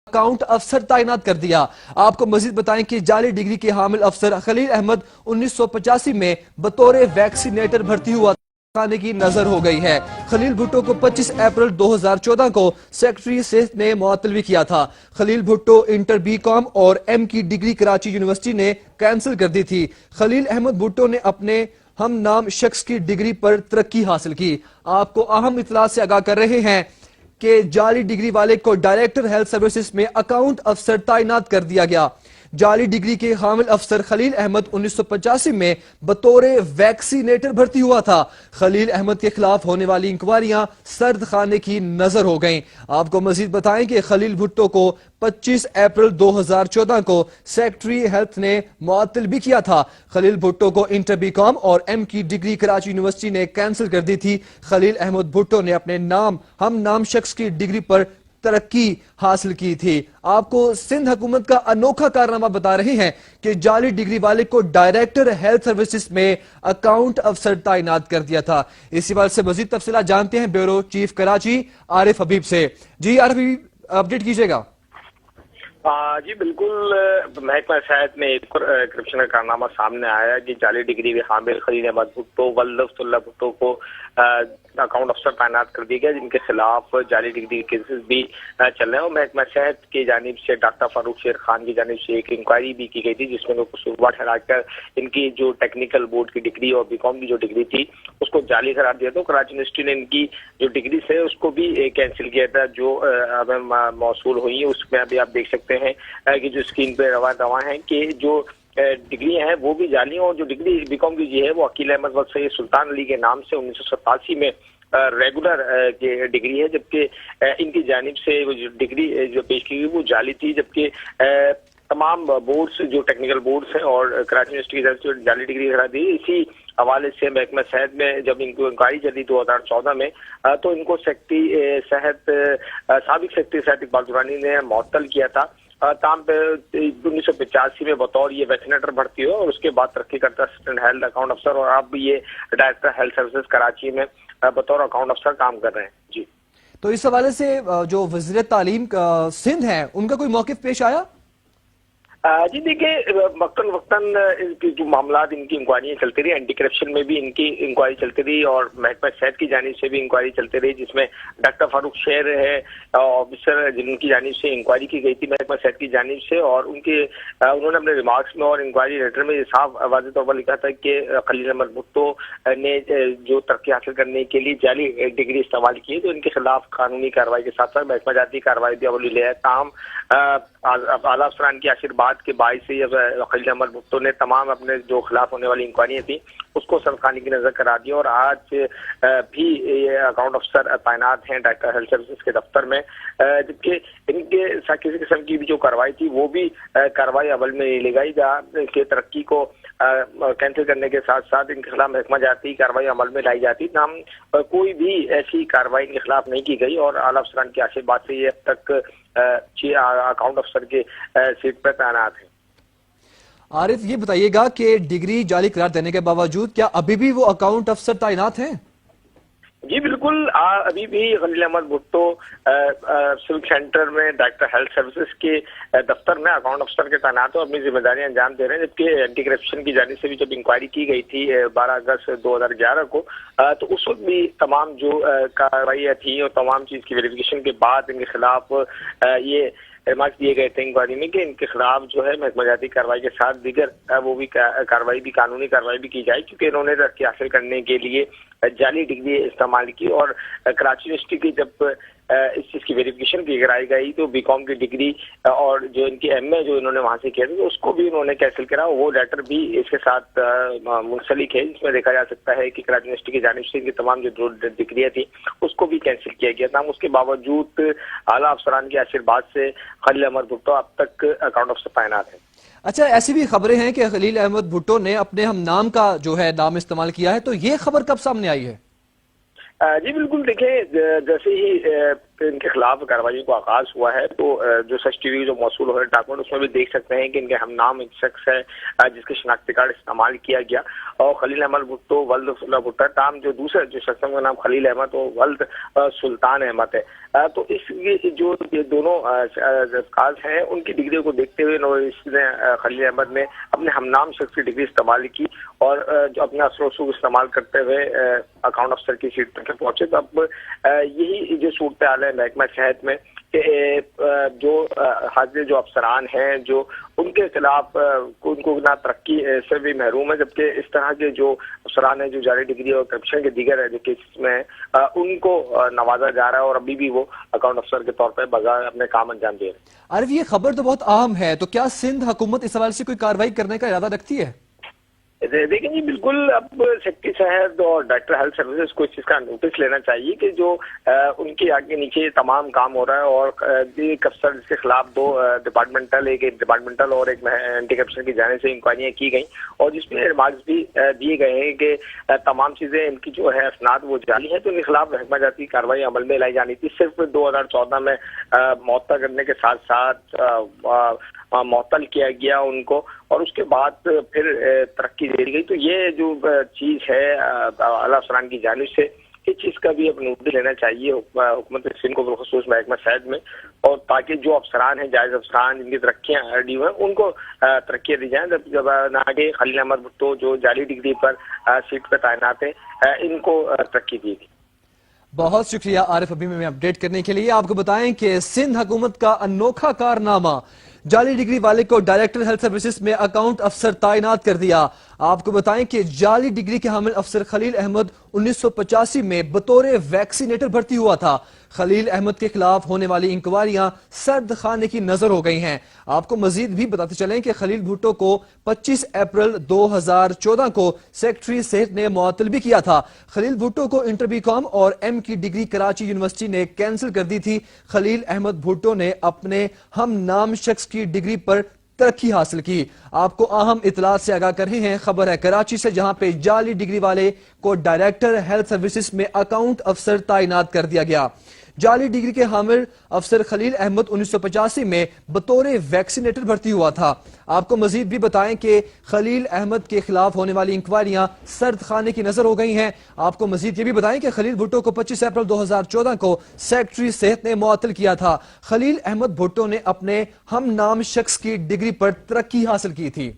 Account افسر تعینات کر دیا۔ آپ کو مزید بتائیں کہ جعلی ڈگری کے حامل افسر خلیل احمد 1985 میں بطور ویکسینیٹر بھرتی ہوا خانے کی نظر ہو گئی ہے۔ خلیل بھٹو کو 25 اپریل 2014 کو سیکرٹری صحت نے معطل بھی کیا تھا۔ خلیل بھٹو انٹر بی کام اور ایم کی ڈگری کراچی یونیورسٹی نے کینسل کر دی تھی۔ خلیل احمد بھٹو نے اپنے ہم نام شخص کی ڈگری پر ترقی حاصل کی۔ آپ کو اہم اطلاع سے آگاہ کر رہے ہیں کہ جعلی ڈگری والے کو ڈائریکٹر ہیلتھ سروسز میں اکاؤنٹ افسر تعینات کر دیا گیا۔ جعلی ڈگری کے حامل افسر خلیل احمد 1985 میں بطور ویکسینیٹر بھرتی ہوا تھا۔ خلیل احمد کے خلاف ہونے والی انکوائریاں سرد خانے کی نظر ہو گئیں۔ آپ کو مزید بتائیں کہ خلیل بھٹو کو 25 اپریل 2014 کو سیکرٹری ہیلتھ نے معطل بھی کیا تھا۔ خلیل بھٹو کو انٹر بی کام اور ایم کی ڈگری کراچی یونیورسٹی نے کینسل کر دی تھی۔ خلیل احمد بھٹو نے اپنے ہم نام شخص کی ڈگری پر ترقی حاصل کی تھی۔ آپ کو سندھ حکومت کا انوکھا کارنامہ بتا رہے ہیں کہ جعلی ڈگری والے کو ڈائریکٹر ہیلتھ سروسز میں اکاؤنٹ افسر تعینات کر دیا تھا۔ اسی بات سے مزید تفصیلات جانتے ہیں بیورو چیف کراچی عارف حبیب سے۔ جی عارف حبیب، اپڈیٹ کیجئے گا۔ جی بالکل، محکمہ صحت میں ایک کرپشن کا کارنامہ سامنے آیا کہ جعلی ڈگری کے حامل خلیل احمد بھٹو ولدفت اللہ بھٹو کو اکاؤنٹ افسر تعینات کر دیا گیا، جن کے خلاف جعلی ڈگری کے کیسز بھی چل رہے ہیں۔ اور محکمہ صحت کی جانب سے ڈاکٹر فاروق شیر خان کی جانب سے ایک انکوائری بھی کی گئی تھی، جس میں قصوروار ٹھہرا کر ان کی جو ٹیکنیکل بورڈ کی ڈگری اور بی کام کی جو ڈگری تھی اس کو جعلی قرار دیا تھا۔ کراچی یونیورسٹی نے ان کی جو ڈگری سے اس کو بھی کینسل کیا تھا، جو ہمیں موصول ہوئی ہے۔ اس میں ابھی آپ دیکھ سکتے ہیں کہ جو اسکرین پہ رواں ہیں کہ جو ڈگریاں ہیں وہ بھی جعلی ہیں، اور جو ڈگری بی کام کی ہے وہ عقیل احمد وقت سید سلطان علی کے نام سے 1987 میں ریگولر ڈگری ہے، جبکہ ان کی جانب سے وہ جو ڈگری جو پیش کی گئی وہ جعلی تھی، جبکہ تمام بورڈز جو ٹیکنیکل بورڈز ہیں اور کراچی یونیورسٹی کی طرف سے جعلی ڈگری کرا دی۔ اسی حوالے سے محکمہ صحت میں جب ان کو انکوائری چلی 2014 میں تو ان کو سابق سیکرٹری صحت اقبال درانی نے معطل کیا تھا۔ تاہم 1985 میں بطور یہ ویکسینیٹر بھرتی ہو اور اس کے بعد ترقی کرتا اسسٹنٹ ہیلتھ اکاؤنٹ افسر، اور اب یہ ڈائریکٹر ہیلتھ سروسز کراچی میں بطور اکاؤنٹ افسر کام کر رہے ہیں۔ جی تو اس حوالے سے جو وزیر تعلیم سندھ ہیں ان کا کوئی موقف پیش آیا؟ جی دیکھیں، وقتاً ان کی جو معاملات ان کی انکوائریاں چلتی رہی، اینٹی کرپشن میں بھی ان کی انکوائری چلتی رہی اور محکمہ صحت کی جانب سے بھی انکوائری چلتی رہی، جس میں ڈاکٹر فاروق شیر ہے آفیسر جن کی جانب سے انکوائری کی گئی تھی محکمہ صحت کی جانب سے، اور انہوں نے اپنے ریمارکس میں اور انکوائری لیٹر میں یہ صاف واضح طور پر لکھا تھا کہ خلیل احمد بھٹو نے جو ترقی حاصل کرنے کے لیے جعلی ڈگری استعمال کی تو ان کے خلاف قانونی کارروائی کے ساتھ ساتھ محکمہ جاتی کارروائی بھی عملی لے ہے۔ تاہم اعلیٰ افسران کی آشرواد کے باعث سے خلیل احمد بھٹو نے تمام اپنے جو خلاف ہونے والی انکوائریاں تھیں اس کو سرخانی کی نظر کرا دی، اور آج بھی یہ اکاؤنٹ افسر تعینات ہیں ڈائریکٹر ہیلتھ سروسز کے دفتر میں، جبکہ ان کے کسی قسم کی بھی جو کارروائی تھی وہ بھی کارروائی عمل میں لے گئی جا کہ ترقی کو کینسل کرنے کے ساتھ ساتھ ان کے خلاف محکمہ جاتی کارروائی عمل میں لائی جاتی، تاہم کوئی بھی ایسی کارروائی ان کے خلاف نہیں کی گئی، اور اعلیٰ افسران کی آشرواد سے یہ اب تک اکاؤنٹ افسر کے سیٹ پر تعینات ہیں۔ عارف یہ بتائیے گا کہ ڈگری جعلی قرار دینے کے باوجود کیا ابھی بھی وہ اکاؤنٹ افسر تعینات ہیں؟ جی بالکل، ابھی بھی خلیل احمد بھٹو سول سینٹر میں ڈائریکٹر ہیلتھ سروسز کے دفتر میں اکاؤنٹ افسر کے تعینات اور اپنی ذمہ داریاں انجام دے رہے ہیں، جبکہ اینٹی کرپشن کی جانب سے بھی جب انکوائری کی گئی تھی 12 اگست 2011 کو تو اس وقت بھی تمام جو کارروائیاں تھیں اور تمام چیز کی ویریفیکیشن کے بعد ان کے خلاف یہ ریمارکس دیے گئے تھے انکوائری میں کہ ان کے خلاف جو ہے محکمہ جاتی کارروائی کے ساتھ دیگر وہ بھی کارروائی بھی قانونی کارروائی بھی کی جائے، کیونکہ انہوں نے ترقی حاصل کرنے کے لیے جعلی ڈگری استعمال کی، اور کراچی یونیورسٹی کی جب اس چیز کی ویریفیکیشن کی کرائی گئی تو بی کام کی ڈگری اور جو ان کی ایم اے جو انہوں نے وہاں سے کیا تھا تو اس کو بھی انہوں نے کینسل کرا، وہ لیٹر بھی اس کے ساتھ منسلک ہے، جس میں دیکھا جا سکتا ہے کہ کراچی یونیورسٹی کی جانب سے ان کی تمام جو ڈگریاں تھیں اس کو بھی کینسل کیا گیا تھا۔ اس کے باوجود اعلیٰ افسران کے آشرواد سے خلیل احمد بھٹو اب تک اکاؤنٹ افسر تعینات ہیں۔ اچھا، ایسی بھی خبریں ہیں کہ خلیل احمد بھٹو نے اپنے ہم نام کا جو ہے نام استعمال کیا ہے، تو یہ خبر کب سامنے آئی ہے؟ جی بالکل، دیکھیں جیسے ہی سے ان کے خلاف کارروائی کو آغاز ہوا ہے تو جو سچ ٹی وی جو موصول ہو رہے ڈاکومنٹ اس میں بھی دیکھ سکتے ہیں کہ ان کے ہم نام ایک شخص ہے جس کے شناختی کارڈ استعمال کیا گیا اور خلیل احمد بھٹو ولد اللہ بھٹو نام جو دوسرے جو شخص کا نام خلیل احمد اور ولد سلطان احمد ہے تو اس جو یہ دونوں افراد ہیں ان کی ڈگریوں کو دیکھتے ہوئے اس نے خلیل احمد نے اپنے ہم نام شخص کی ڈگری استعمال کی اور جو اپنا اثر و رسوخ استعمال کرتے ہوئے اکاؤنٹ افسر کی سیٹ تک پہنچے. تو اب یہی جو صورتحال ہے محکمہ صحت میں کہ جو حاضر جو افسران ہیں جو ان کے خلاف ان کو نہ ترقی سے بھی محروم ہے جبکہ اس طرح کے جو افسران ہیں جو جعلی ڈگری اور کرپشن کے دیگر کیسز میں ان کو نوازا جا رہا ہے اور ابھی بھی وہ اکاؤنٹ افسر کے طور پر بغیر اپنے کام انجام دے رہے ہیں. عارف یہ خبر تو بہت عام ہے تو کیا سندھ حکومت اس حوالے سے کوئی کارروائی کرنے کا ارادہ رکھتی ہے؟ دیکھیں جی بالکل اب سیکٹری صحت اور ڈائریکٹر ہیلتھ سروسز کو اس چیز کا نوٹس لینا چاہیے کہ جو ان کے آگے نیچے تمام کام ہو رہا ہے اور ایک افسر جس کے خلاف دو ڈپارٹمنٹل اور ایک اینٹی کرپشن کی جانب سے انکوائریاں کی گئیں اور جس میں ریمارکس بھی دیے گئے ہیں کہ تمام چیزیں ان کی جو ہے اسناد وہ جعلی ہیں تو ان کے خلاف محکمہ جاتی کارروائی عمل میں لائی جانی تھی. صرف 2014 میں معطل کرنے کے ساتھ ساتھ معطل کیا گیا ان کو اور اس کے بعد پھر ترقی دے دی گئی. تو یہ جو چیز ہے اعلیٰ افسران کی جانب سے اس چیز کا بھی اب نوٹس لینا چاہیے حکومت سندھ کو بالخصوص محکمہ صحت میں اور تاکہ جو افسران ہیں جائز افسران جن کی ترقیاں دی ہوئی ہیں ان کو ترقیاں دی جائیں جب آگے خلیل احمد بھٹو جو جعلی ڈگری پر سیٹ پہ تعینات ہیں ان کو ترقی دی گئی. بہت شکریہ عارف ابھی میں اپڈیٹ کرنے کے لیے. آپ کو بتائیں کہ سندھ حکومت کا انوکھا کارنامہ جعلی ڈگری والے کو ڈائریکٹر ہیلتھ سروسز میں اکاؤنٹ افسر تعینات کر دیا. آپ کو بتائیں کہ جعلی ڈگری کے حامل افسر خلیل احمد 1985 میں بطور ویکسینیٹر بھرتی ہوا تھا. خلیل احمد کے خلاف ہونے والی انکوائریاں سرد خانے کی نظر ہو گئی ہیں. آپ کو مزید بھی بتاتے چلیں کہ خلیل بھٹو کو 25 اپریل 2014 کو سیکٹری صحت نے معطل بھی کیا تھا. خلیل بھٹو کو انٹر بی کام اور ایم کی ڈگری کراچی یونیورسٹی نے کینسل کر دی تھی. خلیل احمد بھٹو نے اپنے ہم نام شخص کی ڈگری پر ترقی حاصل کی. آپ کو اہم اطلاعات سے آگاہ کر رہے ہیں. خبر ہے کراچی سے جہاں پہ جعلی ڈگری والے کو ڈائریکٹر ہیلتھ سروسز میں اکاؤنٹ افسر تعینات کر دیا گیا. جعلی ڈگری کے حامل افسر خلیل احمد 1985 میں بطور ویکسینیٹر بھرتی ہوا تھا. آپ کو مزید بھی بتائیں کہ خلیل احمد کے خلاف ہونے والی انکوائریاں سرد خانے کی نظر ہو گئی ہیں. آپ کو مزید یہ بھی بتائیں کہ خلیل بھٹو کو 25 اپریل 2014 کو سیکٹری صحت نے معطل کیا تھا. خلیل احمد بھٹو نے اپنے ہم نام شخص کی ڈگری پر ترقی حاصل کی تھی.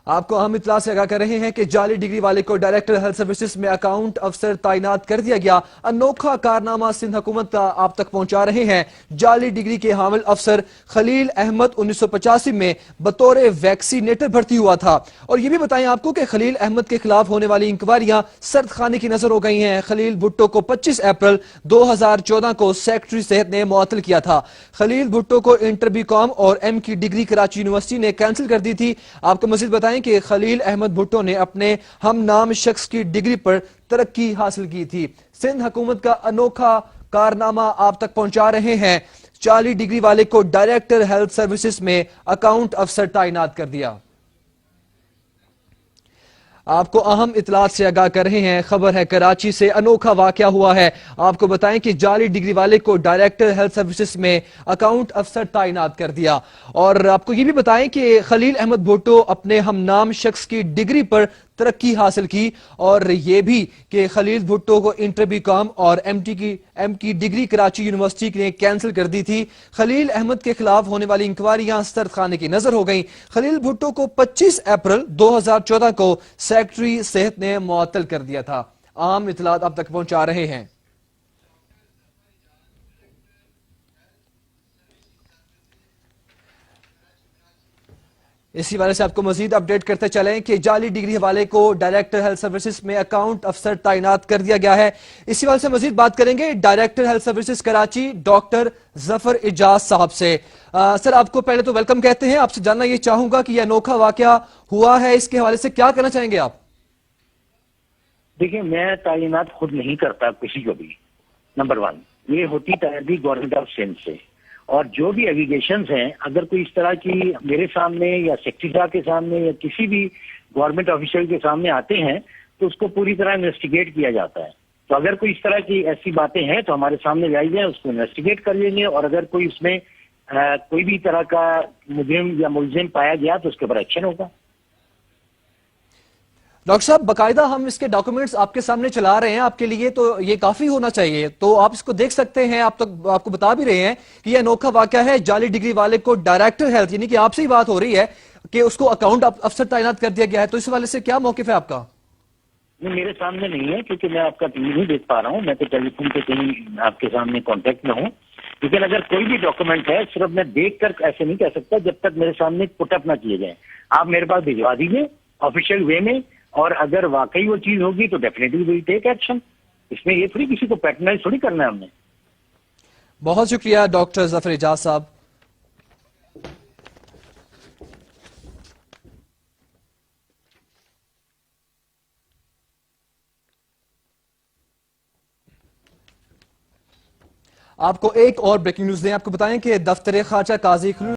آپ کو اہم اطلاع سے آگاہ کر رہے ہیں کہ جعلی ڈگری والے کو ڈائریکٹر ہیلتھ سروسز میں اکاؤنٹ افسر تعینات کر دیا گیا. انوکھا کارنامہ سندھ حکومت کا آپ تک پہنچا رہے ہیں. جعلی ڈگری کے حامل افسر خلیل احمد 1985 میں بطور ویکسینیٹر بھرتی ہوا تھا. اور یہ بھی بتائیں آپ کو کہ خلیل احمد کے خلاف ہونے والی انکوائریاں سرد خانے کی نظر ہو گئی ہیں. خلیل بھٹو کو 25 اپریل 2014 کو سیکٹری صحت نے معطل کیا تھا. خلیل بھٹو کو انٹر بی کام اور ایم کی ڈگری کراچی یونیورسٹی نے کینسل کر دی تھی. آپ کو مزید بتائیں کہ خلیل احمد بھٹو نے اپنے ہم نام شخص کی ڈگری پر ترقی حاصل کی تھی. سندھ حکومت کا انوکھا کارنامہ آپ تک پہنچا رہے ہیں. جعلی ڈگری والے کو ڈائریکٹر ہیلتھ سروسز میں اکاؤنٹ افسر تعینات کر دیا. آپ کو اہم اطلاعات سے آگاہ کر رہے ہیں. خبر ہے کراچی سے انوکھا واقعہ ہوا ہے. آپ کو بتائیں کہ جعلی ڈگری والے کو ڈائریکٹر ہیلتھ سروسز میں اکاؤنٹ افسر تعینات کر دیا. اور آپ کو یہ بھی بتائیں کہ خلیل احمد بھٹو اپنے ہم نام شخص کی ڈگری پر ترقی حاصل کی. اور یہ بھی کہ خلیل بھٹو کو انٹر بی کام اور ایم کی ڈگری کراچی یونیورسٹی نے کینسل کر دی تھی. خلیل احمد کے خلاف ہونے والی انکوائریاں سرد خانے کی نظر ہو گئیں. خلیل بھٹو کو 25 اپریل 2014 کو سیکٹری صحت نے معطل کر دیا تھا. عام اطلاعات اب تک پہنچا رہے ہیں. اسی وجہ سے آپ کو مزید اپڈیٹ کرتے چلیں کہ جعلی ڈگری حوالے کو ڈائریکٹر ہیلتھ سروسز میں اکاؤنٹ افسر تعینات کر دیا گیا ہے. اسی وجہ سے مزید بات کریں گے director health services Karachi doctor Zafar Ejaz صاحب سے. سر آپ کو پہلے تو ویلکم کہتے ہیں. آپ سے جاننا یہ چاہوں گا کہ یہ انوکھا واقعہ ہوا ہے, اس کے حوالے سے کیا کہنا چاہیں گے آپ؟ دیکھیں میں تعینات خود نہیں کرتا کسی کو بھی. نمبر 1 یہ ہوتی تحریر گورنمنٹ آف سندھ سے, اور جو بھی ایلیگیشنز ہیں اگر کوئی اس طرح کی میرے سامنے یا سیکٹری صاحب کے سامنے یا کسی بھی گورنمنٹ آفیشل کے سامنے آتے ہیں تو اس کو پوری طرح انویسٹیگیٹ کیا جاتا ہے. تو اگر کوئی اس طرح کی ایسی باتیں ہیں تو ہمارے سامنے لائی جائیں، اس کو انویسٹیگیٹ کر لیں گے، اور اگر کوئی اس میں کوئی بھی طرح کا مجرم یا ملزم پایا گیا تو اس کے اوپر ایکشن ہوگا۔ ڈاکٹر صاحب باقاعدہ ہم اس کے ڈاکومنٹس آپ کے سامنے چلا رہے ہیں آپ کے لیے، تو یہ کافی ہونا چاہیے، تو آپ اس کو دیکھ سکتے ہیں، آپ کو بتا بھی رہے ہیں کہ یہ انوکھا واقعہ ہے، جعلی ڈگری والے کو ڈائریکٹر ہیلتھ یعنی کہ آپ سے ہی بات ہو رہی ہے کہ اس کو اکاؤنٹ افسر تعینات کر دیا گیا ہے، تو اس حوالے سے کیا موقف ہے آپ کا؟ نہیں، میرے سامنے نہیں ہے کیونکہ میں آپ کا ٹی وی نہیں دیکھ پا رہا ہوں، میں تو ٹیلی فون پہ کہیں آپ کے سامنے کانٹیکٹ میں ہوں، لیکن اگر کوئی بھی ڈاکومنٹ ہے صرف میں دیکھ کر ایسے نہیں کہہ سکتا جب تک میرے سامنے پٹ اپ نہ کیے جائیں۔ آپ میرے پاس بھجوا دیجیے آفیشیل وے میں، اور اگر واقعی وہ چیز ہوگی تو ڈیفینیٹلی ول ٹیک ایکشن۔ اس میں یہ تھوڑی کسی کو پیٹرنائز تھوڑی کرنا ہے ہم نے۔ بہت شکریہ ڈاکٹر ظفر اعجاز صاحب۔ آپ کو ایک اور بریکنگ نیوز دیں، آپ کو بتائیں کہ دفتر خارجہ قاضی